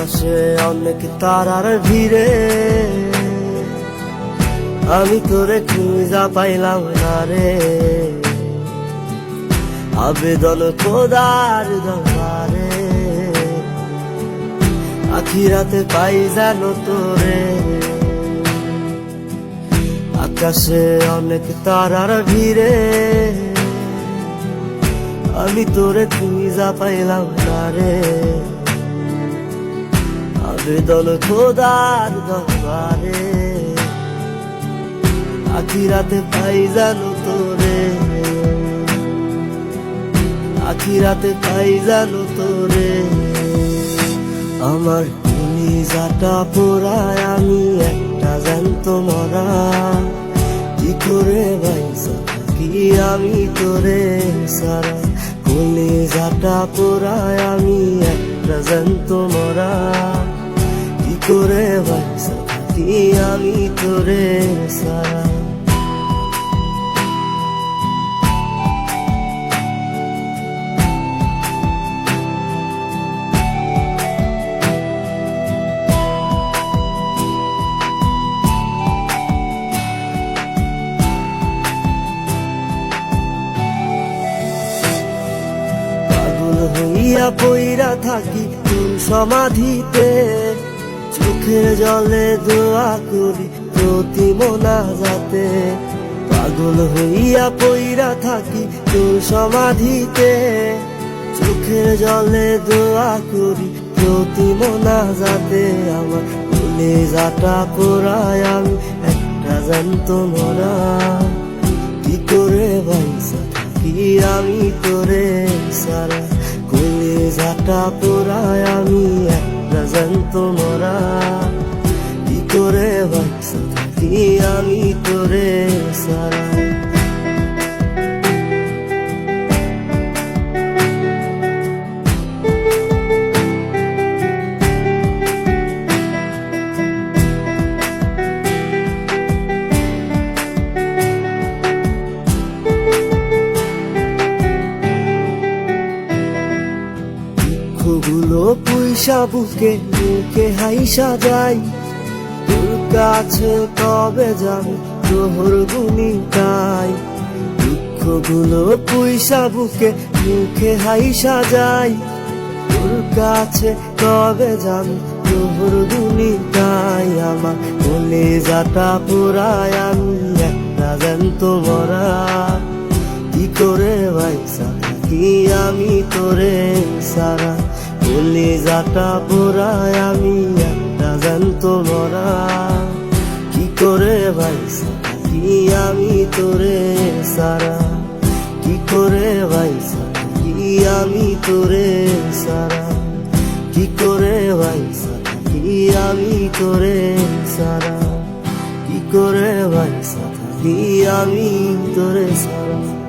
আকাশে অনেক তারার ভিড়ে আমি তোরে খুঁজা পাইলাম না রে। আবেদন খোদার দরবারে আখিরাতে পাই জানো তোরে। আকাশে অনেক তারার ভিড়ে আমি তোরে খুঁজা পাইলাম না রে। আবেদন খোদার দরবারে আখিরাতে পাই জানো তোরে। আখিরাতে পাই জানো তোরে। আমার কলিজাটা পোড়ায় আমি একটা জ্যান্ত মরা। কি করে বাইসা থাকি আমি তোরে সারা। কলিজাটা পোড়ায় আমি একটা জ্যান্ত মরা। কি করে বাইসা থাকি আমি তোরে সারা। হইয়া পইরা থাকি তোর সমাধিতে, চোখের জলে দোয়া করি প্রতি মোনাজাতে। পাগল হইয়া পইরা থাকি তোর সমাধিতে, চোখের জলে দোয়া করি প্রতি মোনাজাতে। আমার কলিজাটা পোড়ায় আমি একটা জ্যান্ত মরা। কি করে বাইসা থাকি আমি তোরে সারা। কলিজাটা পোড়ায় আমি একটা জ্যান্ত মরা। কি করে বাইসা থাকি আমি তোরে সারা। গুলো পুইসা বুকে মুখে হাইসা যাই, তোর কাছে কবে যাবে তোর গুনি গাই। দুঃখগুলো পুইসা বুকে মুখে হাইসা যাই, তোর কাছে কবে যাবে তোর গুনি গাই। আমার কলিজাটা পোড়ায় আমি একটা জ্যান্ত মরা। কি করে বাইসা থাকি আমি তোরে সারা। কলিজাটা পোড়ায় আমি একটা জ্যান্ত মরা। কি করে বাইসা থাকি আমি তোরে সারা। কি করে বাইসা থাকি আমি তোরে সারা। কি করে বাইসা থাকি আমি তোরে সারা। কি করে বাইসা থাকি আমি তোরে সারা।